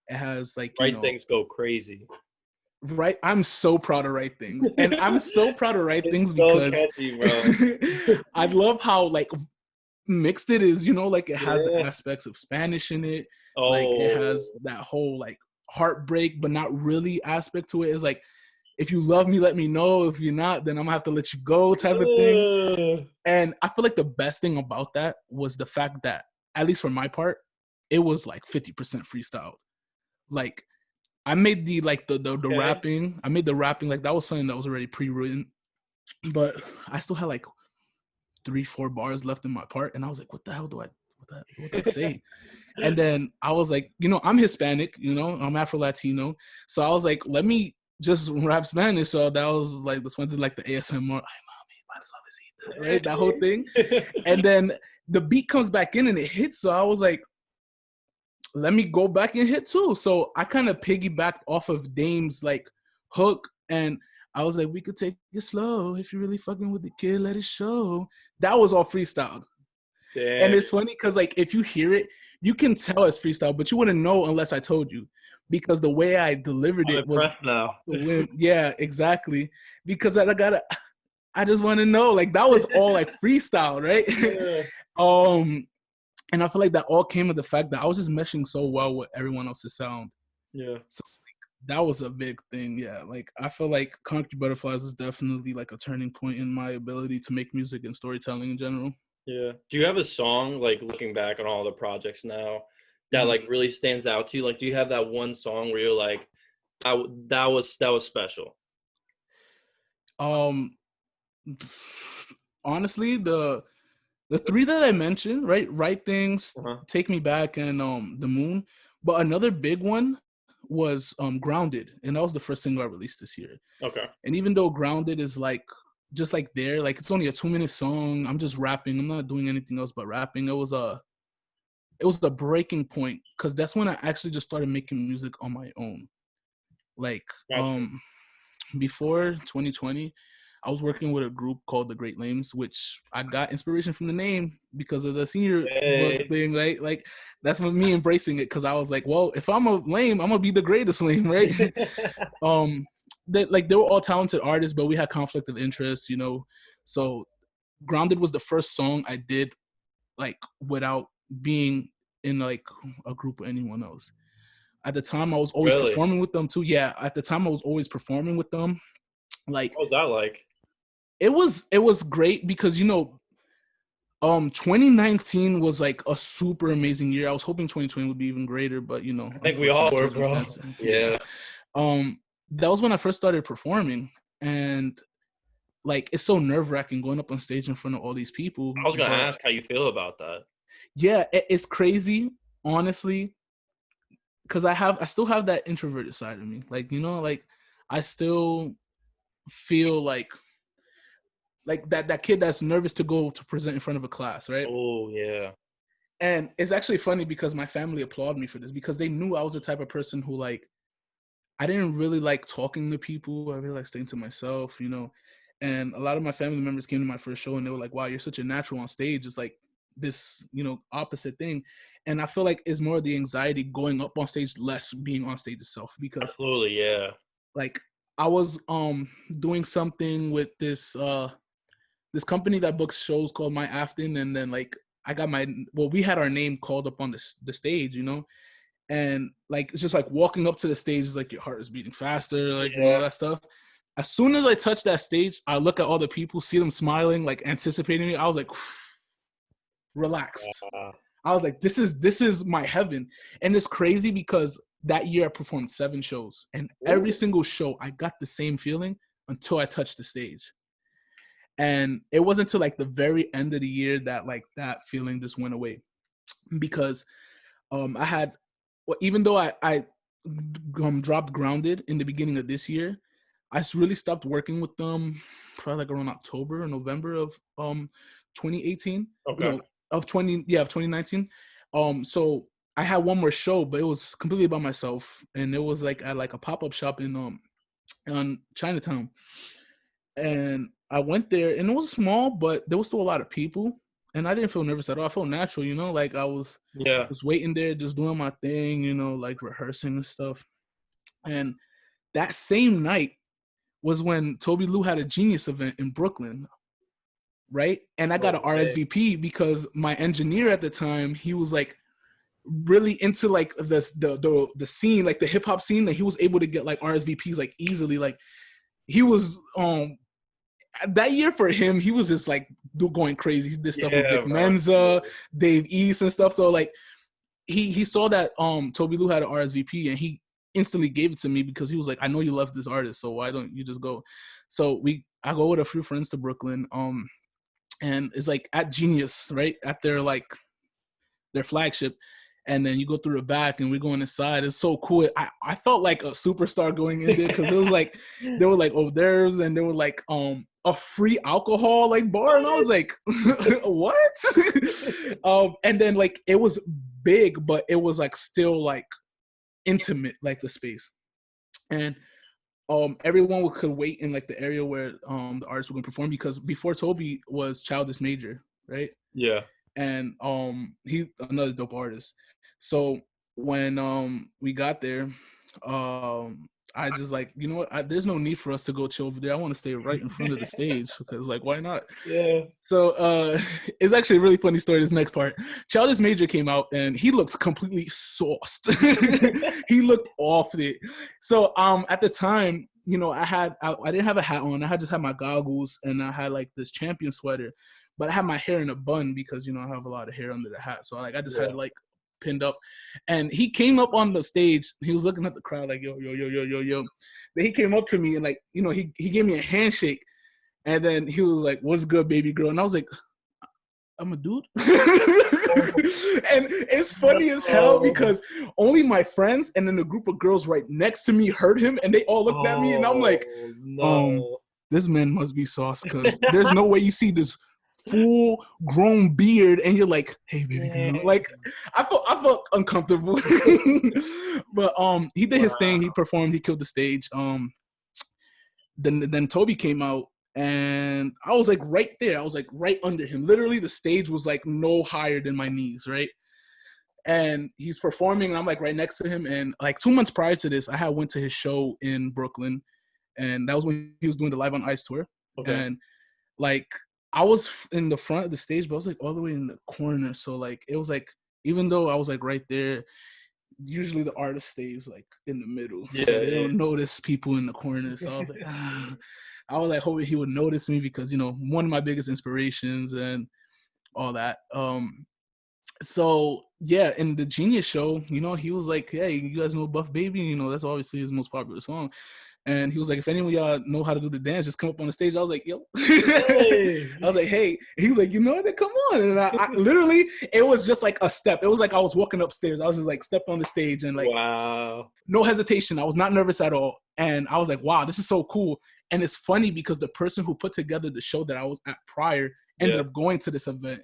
it has like, you know, Things go crazy. Right, I'm so proud of Right Things, and I'm so proud of Right Things so because catchy, bro. I love how like mixed it is, you know, like it has the aspects of Spanish in it, like it has that whole like heartbreak but not really aspect to it. It's like, if you love me, let me know. If you're not, then I'm gonna have to let you go, type of thing. And I feel like the best thing about that was the fact that, at least for my part, it was like 50% freestyle. Like I made the rapping. I made the rapping, like that was something that was already pre-written, but I still had like 3-4 bars left in my part, and I was like, what the hell what do I say? And then I was like, you know, I'm Hispanic, you know, I'm Afro-Latino, so I was like, let me just rap Spanish. So that was like this one thing, like the ASMR, right, that whole thing. And then the beat comes back in and it hits, so I was like, let me go back and hit too. So I kind of piggybacked off of Dame's like hook, and I was like, we could take it slow. If you're really fucking with the kid, let it show. That was all freestyle. Damn. And it's funny because like if you hear it, you can tell it's freestyle, but you wouldn't know unless I told you, because the way I delivered it was now. Yeah, exactly. Because I just want to know, like that was all like freestyle, right? Yeah. And I feel like that all came with the fact that I was just meshing so well with everyone else's sound. Yeah. So like, that was a big thing. Yeah. Like I feel like Concrete Butterflies is definitely like a turning point in my ability to make music and storytelling in general. Yeah. Do you have a song, like looking back on all the projects now, that like really stands out to you? Like, do you have that one song where you're like, that was special? Honestly, the three that I mentioned, right things, Uh-huh. Take Me Back, and The Moon. But another big one was Grounded, and that was the first single I released this year. Okay. And even though Grounded is like just like there, like it's only a 2-minute song. I'm just rapping. I'm not doing anything else but rapping. It was the breaking point because that's when I actually just started making music on my own. Like Gotcha. before 2020, I was working with a group called the Great Lames, which I got inspiration from the name because of the senior book Hey. thing, right? Like that's what me embracing it because I was like, well, if I'm a lame, I'm gonna be the greatest lame, right? um, that like they were all talented artists, but we had conflict of interest, you know. So Grounded was the first song I did like without being in like a group with anyone else. At the time, I was always Really? performing with them too. Yeah, at the time, I was always performing with them. Like What was that like? it was great because 2019 was like a super amazing year. I was hoping 2020 would be even greater, but I think we all unfortunate were, bro. circumstances. Yeah. Yeah. That was when I first started performing, and like it's so nerve-wracking going up on stage in front of all these people. I was gonna But ask how you feel about that. yeah, it's crazy, honestly, because I still have that introverted side of me. Like, like I still feel like that kid that's nervous to go to present in front of a class, right? Oh yeah. And it's actually funny because my family applauded me for this because they knew I was the type of person who like I didn't really like talking to people. I really like staying to myself. And a lot of my family members came to my first show and they were like, wow, you're such a natural on stage. It's like this, opposite thing. And I feel like it's more the anxiety going up on stage, less being on stage itself. Because Absolutely, yeah. like I was doing something with this company that books shows called My Afton, and then like we had our name called up on the stage. And like it's just like walking up to the stage is like your heart is beating faster, like all Yeah. that stuff. As soon as I touch that stage, I look at all the people, see them smiling, like anticipating me. I was like relaxed. Uh, I was like, this is my heaven. And it's crazy because that year I performed 7 shows, and every ooh. single show I got the same feeling until I touched the stage. And it wasn't until like the very end of the year that like that feeling just went away because I had, well, even though I dropped Grounded in the beginning of this year, I really stopped working with them probably like around October or November of 2018. Okay. No, of 2019. So I had one more show, but it was completely by myself, and it was like at like a pop up shop in on Chinatown, and I went there, and it was small, but there was still a lot of people, and I didn't feel nervous at all. I felt natural, like I was Yeah. just waiting there, just doing my thing, like rehearsing and stuff. And that same night was when Toby Lou had a Genius event in Brooklyn, right? And I got an Okay. RSVP because my engineer at the time, he was like really into like the scene, like the hip hop scene, that he was able to get like RSVPs like easily. Like he was that year for him, he was just like going crazy. He did stuff with Yeah, Vic bro. Menza, Dave East, and stuff. So like he saw that Toby Lou had an RSVP, and he instantly gave it to me because he was like, I know you love this artist, so why don't you just go? So I go with a few friends to Brooklyn, and it's like at Genius, right at their flagship. And then you go through the back and we're going inside. It's so cool. I felt like a superstar going in there because it was like there were like hors d'oeuvres, and there were like a free alcohol like bar, and I was like, what? And then like it was big, but it was like still like intimate, like the space. And everyone could wait in like the area where the artists were going to perform, because before Toby was Childish Major, right? Yeah. And he's another dope artist. So when we got there, I just like, you know what, there's no need for us to go chill over there. I want to stay right in front of the stage because like, why not? Yeah. So it's actually a really funny story, this next part. Childish Major came out and he looked completely sauced. He looked off it. So at the time, I didn't have a hat on. I just had my goggles, and I had like this Champion sweater, but I had my hair in a bun because I have a lot of hair under the hat. So like I just had like pinned up. And he came up on the stage. He was looking at the crowd like, yo, yo, yo, yo, yo, yo. Then he came up to me and like, he gave me a handshake. And then he was like, "What's good, baby girl?" And I was like, "I'm a dude." And it's funny as hell because only my friends and then a group of girls right next to me heard him, and they all looked at me, and I'm like, no. this man must be sauce because there's no way you see this full grown beard and you're like, hey baby girl. Like I felt uncomfortable. But he did his thing, he performed, he killed the stage. Then Toby came out and I was like right there. I was like right under him. Literally the stage was like no higher than my knees, right? And he's performing and I'm like right next to him. And like 2 months prior to this, I had went to his show in Brooklyn, and that was when he was doing the Live on Ice tour. Okay. And like I was in the front of the stage, but I was like all the way in the corner. So like it was like, even though I was like right there, usually the artist stays like in the middle. Yeah, so they don't notice people in the corner. So I was like, I was like hoping he would notice me because, you know, one of my biggest inspirations and all that. So yeah, in the Genius show, you know, he was like, hey, you guys know Buff Baby? You know, that's obviously his most popular song. And he was like, if any of y'all know how to do the dance, just come up on the stage. I was like, yo. Hey. I was like, hey. He was like, you know what? Come on. And I literally, it was just like a step. It was like I was walking upstairs. I was just like, stepped on the stage and like, wow. No hesitation. I was not nervous at all. And I was like, wow, this is so cool. And it's funny because the person who put together the show that I was at prior ended up going to this event.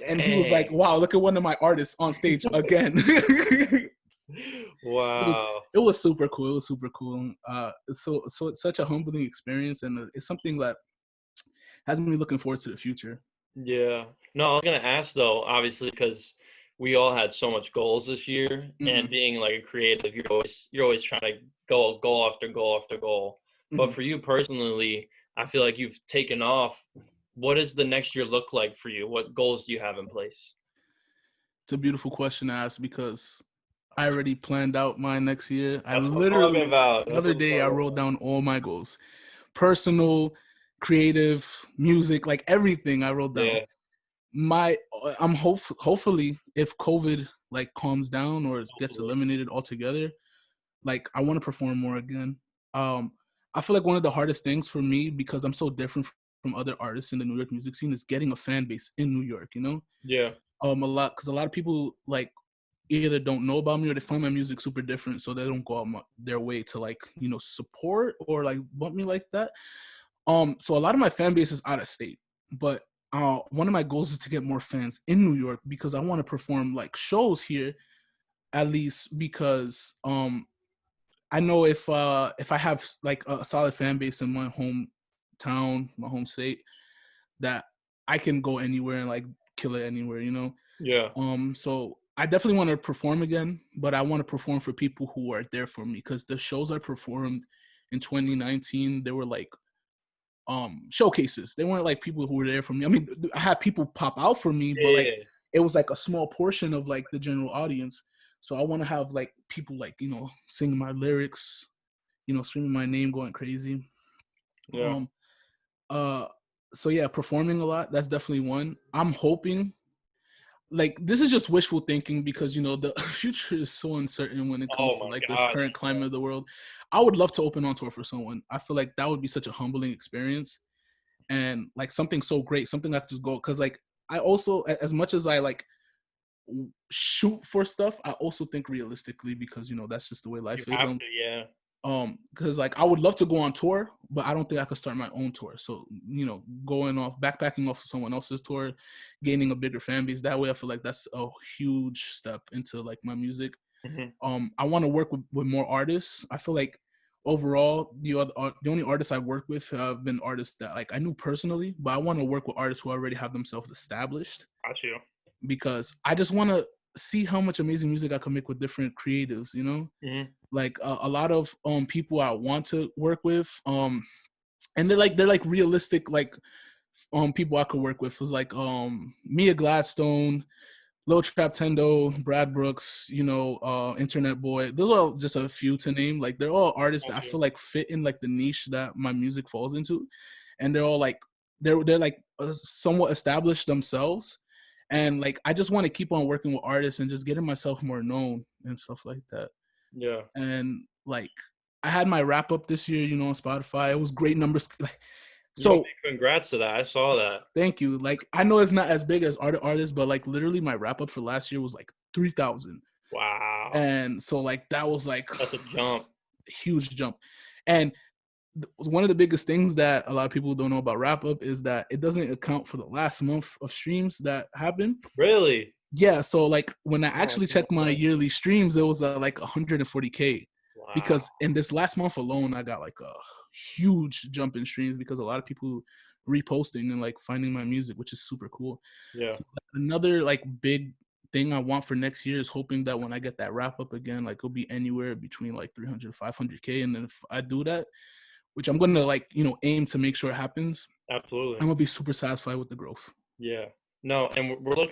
And he was like, wow, look at one of my artists on stage again. Wow. It was super cool. It was super cool. So it's such a humbling experience, and it's something that has me looking forward to the future. Yeah. No, I was gonna ask though, obviously, because we all had so much goals this year, mm-hmm. and being like a creative, you're always trying to go goal after goal after goal. Mm-hmm. But for you personally, I feel like you've taken off. What does the next year look like for you? What goals do you have in place? It's a beautiful question to ask because I already planned out my next year. That's what I'm talking about. The other day I wrote down all my goals. Personal, creative, music, like everything I wrote down. Yeah. I'm hopefully if COVID like calms down or gets eliminated altogether, like I want to perform more again. I feel like one of the hardest things for me, because I'm so different from other artists in the New York music scene, is getting a fan base in New York, you know? Yeah. A lot of people like either don't know about me or they find my music super different, so they don't go out their way to like, you know, support or like bump me like that. So a lot of my fan base is out of state, but one of my goals is to get more fans in New York because I want to perform like shows here, at least because I know if I have like a solid fan base in my hometown, my home state, that I can go anywhere and like kill it anywhere, you know? Yeah. So I definitely want to perform again, but I want to perform for people who are there for me, because the shows I performed in 2019, they were like showcases. They weren't like people who were there for me. I mean, I had people pop out for me, but like it was like a small portion of like the general audience. So I want to have like people like, you know, singing my lyrics, you know, screaming my name, going crazy. Yeah. So yeah, performing a lot, that's definitely one. I'm hoping, like, this is just wishful thinking because, you know, the future is so uncertain when it comes to like this current climate of the world. I would love to open on tour for someone. I feel like that would be such a humbling experience and like something so great, something I could just go, because like I also, as much as I like shoot for stuff, I also think realistically, because, you know, that's just the way life is. Yeah. Because like I would love to go on tour, but I don't think I could start my own tour. So, you know, backpacking off of someone else's tour, gaining a bigger fan base that way, I feel like that's a huge step into like my music. Mm-hmm. I want to work with more artists. I feel like overall the only artists I work with have been artists that like I knew personally, but I want to work with artists who already have themselves established. Got you. Because I just want to see how much amazing music I can make with different creatives, you know? Mm-hmm. Like a lot of people I want to work with, and they're like realistic, like people I could work with was like Mia Gladstone, Lil Trap Tendo, Brad Brooks, you know, Internet Boy. Those are just a few to name. Like they're all artists that I feel like fit in like the niche that my music falls into, and they're all like they're like somewhat established themselves. And like I just want to keep on working with artists and just getting myself more known and stuff like that. Yeah. And like I had my wrap up this year, you know, on Spotify. It was great numbers. Like Yo, So congrats to that. I saw that. thank you. Like I know it's not as big as artists, but like literally my wrap up for last year was like 3,000, Wow. and so like that was like That's a jump. a huge jump. And one of the biggest things that a lot of people don't know about wrap up is that it doesn't account for the last month of streams that happened. Really? Yeah, so like when I Oh, I actually did not checked my know. yearly streams, it was like 140K, Wow. because in this last month alone, I got like a huge jump in streams because a lot of people reposting and like finding my music, which is super cool. Yeah. So another like big thing I want for next year is hoping that when I get that wrap up again, like it'll be anywhere between like 300 to 500K, and then if I do that, which I'm gonna like aim to make sure it happens, Absolutely. I'm gonna be super satisfied with the growth. Yeah. No, and we're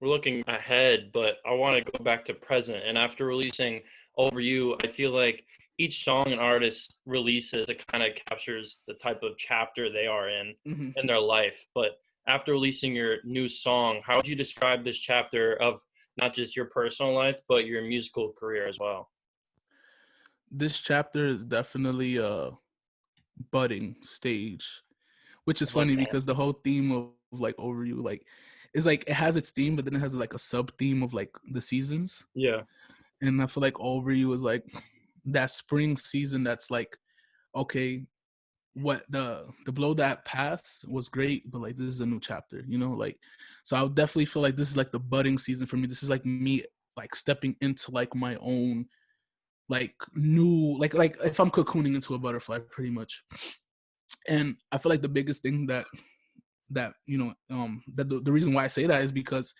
looking ahead, but I want to go back to present. And after releasing Over You, I feel like each song an artist releases, it kind of captures the type of chapter they are Mm-hmm. in their life. But after releasing your new song, how would you describe this chapter of not just your personal life, but your musical career as well? This chapter is definitely a budding stage, which is I love funny that. because the whole theme of like Over You, like is like it has its theme, but then it has like a sub theme of like the seasons. Yeah. And I feel like Over You is like that spring season that's like, okay, what the blow that passed was great, but like this is a new chapter, like, so I would definitely feel like this is like the budding season for me. This is like me like stepping into like my own like new like if I'm cocooning into a butterfly pretty much. And I feel like the biggest thing that the reason why I say that is because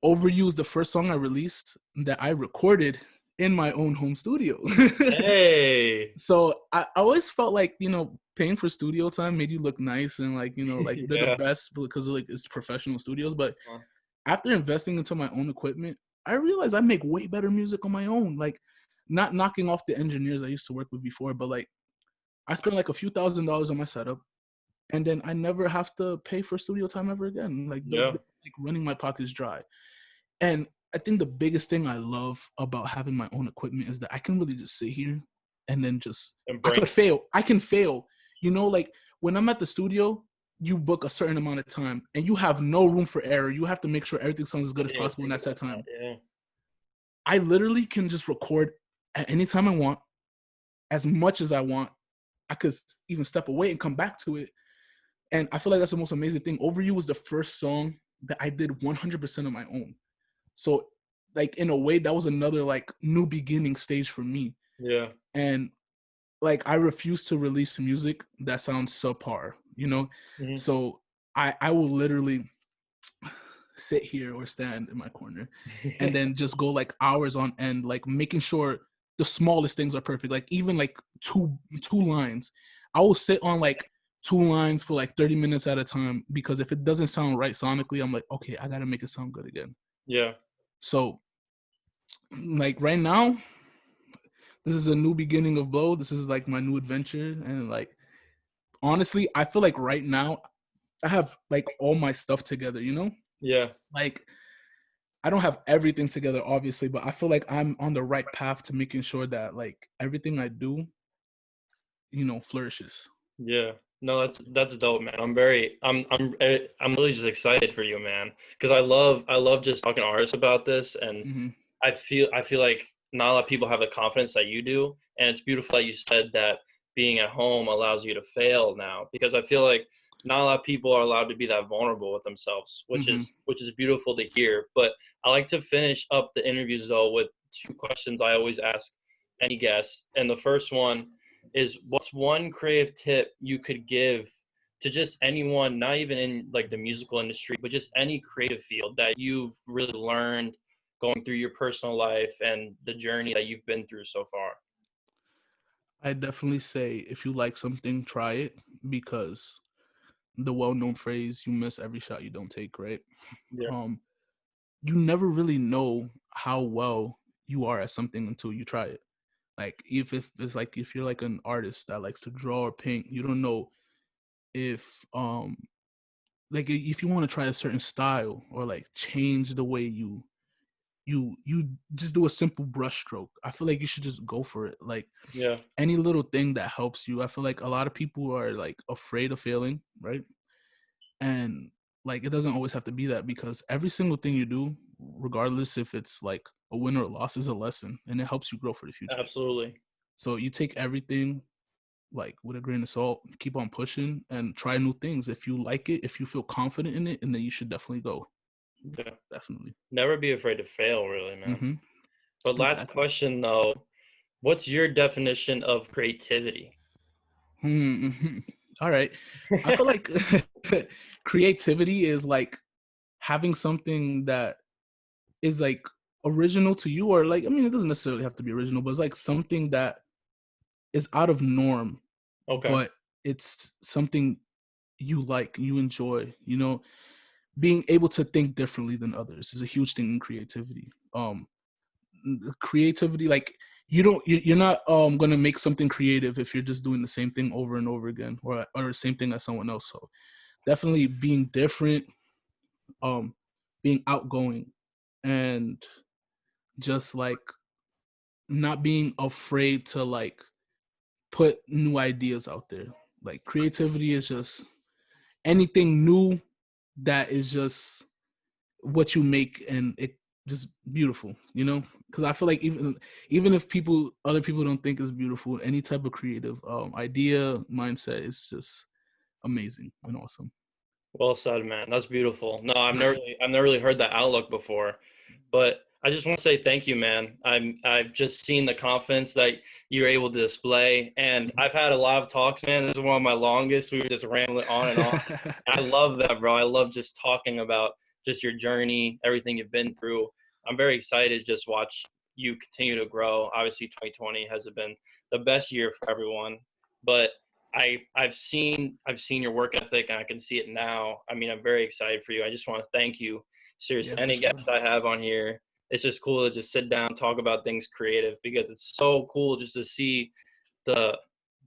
Over You is the first song I released that I recorded in my own home studio. Hey. So I always felt like, paying for studio time made you look nice and like, like they're the Yeah. best because like it's professional studios. But Uh, after investing into my own equipment, I realized I make way better music on my own. Like, not knocking off the engineers I used to work with before, but like I spent like a few $1,000s on my setup, and then I never have to pay for studio time ever again. Like Yeah. like running my pockets dry. And I think the biggest thing I love about having my own equipment is that I can really just sit here and then just And I bring. could fail. I can fail. Like when I'm at the studio, you book a certain amount of time and you have no room for error. You have to make sure everything sounds as I good as didn't even possible in think that set about that. time. Yeah. I literally can just record at any time I want, as much as I want. I could even step away and come back to it. And I feel like that's the most amazing thing. Over You was the first song that I did 100% on my own. So, like, in a way, that was another like new beginning stage for me. Yeah. And like, I refuse to release music that sounds subpar. Mhm. So I will literally sit here or stand in my corner and then just go like hours on end, like making sure the smallest things are perfect. Like even like two lines, I will sit on like 2 lines for like 30 minutes at a time, because if it doesn't sound right sonically, I'm like, okay, I gotta make it sound good again. Yeah. So like right now, this is a new beginning of Blow. This is like my new adventure. And like honestly, I feel like right now I have like all my stuff together. Yeah. Like I don't have everything together, obviously, but I feel like I'm on the right path to making sure that like everything I do, flourishes. Yeah. No, that's dope, man. I'm really just excited for you, man, because I love just talking to artists about this, and Mm-hmm. I feel like not a lot of people have the confidence that you do, and it's beautiful that you said that being at home allows you to fail now, because I feel like not a lot of people are allowed to be that vulnerable with themselves, which Mm-hmm. is beautiful to hear. But I like to finish up the interviews though with two questions I always ask any guest, and the first one is, what's one creative tip you could give to just anyone, not even in like the musical industry, but just any creative field that you've really learned going through your personal life and the journey that you've been through so far? I definitely say if you like something, try it, because the well-known phrase, you miss every shot you don't take, right? Yeah. Um, you never really know how well you are at something until you try it. Like if it's like if you're like an artist that likes to draw or paint, you don't know if like if you want to try a certain style or like change the way you you just do a simple brush stroke. I feel like you should just go for it. Like Yeah, any little thing that helps you. I feel like a lot of people are like afraid of failing, right? And like it doesn't always have to be that, because every single thing you do, regardless if it's like a win or a loss, is a lesson, and it helps you grow for the future. absolutely. So you take everything like with a grain of salt, keep on pushing and try new things. If you like it, if you feel confident in it, and then you should definitely go. Yeah. Definitely. Never be afraid to fail, really, man. Mm-hmm. But last Exactly. question though, what's your definition of creativity? Mm-hmm. All right. I feel like creativity is like having something that is like original to you, or like, I mean, it doesn't necessarily have to be original, but it's like something that is out of norm, Okay. but it's something you like, you enjoy, you know. Being able to think differently than others is a huge thing in creativity. Creativity, like you're not gonna make something creative if you're just doing the same thing over and over again, or the same thing as someone else. So definitely being different, um being outgoing, and just like not being afraid to like put new ideas out there. Like creativity is just anything new that is just what you make, and it just beautiful, you know. Because I feel like even if other people don't think it's beautiful, any type of creative idea, mindset is just amazing and awesome. Well said, man. That's beautiful. No, I've never really heard that outlook before. But I just want to say thank you, man. I've just seen the confidence that you're able to display, and I've had a lot of talks, man. This is one of my longest. We were just rambling on and on. I love that, bro. I love just talking about just your journey, everything you've been through. I'm very excited to just watch you continue to grow. Obviously, 2020 has been the best year for everyone, but I've seen your work ethic, and I can see it now. I mean, I'm very excited for you. I just want to thank you. Seriously, Yeah, for any sure. guests I have on here, it's just cool to just sit down, talk about things creative, because it's so cool just to see the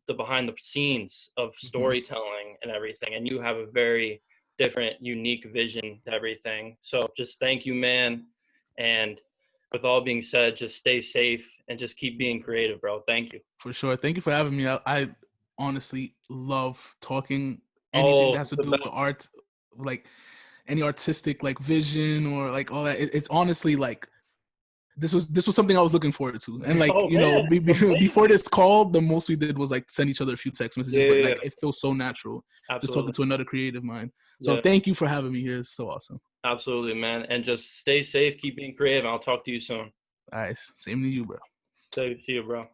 the behind the scenes of Hmm. storytelling and everything. And you have a very different, unique vision to everything. So just thank you, man. And with all being said, just stay safe and just keep being creative, bro. Thank you. For sure. Thank you for having me. I honestly love talking anything that Oh, has it's to the do with best. art, like any artistic like vision or like all that. It's honestly like this was something I was looking forward to. And like, Oh you know, man, it's before amazing. this call, the most we did was like send each other a few text messages, Yeah, but yeah, like yeah, it feels so natural just talking absolutely. to another creative mind. So Yeah, thank you for having me here. It's so awesome. absolutely, man. And just stay safe, keep being creative. I'll talk to you soon. All right, same to you, bro. See you, bro.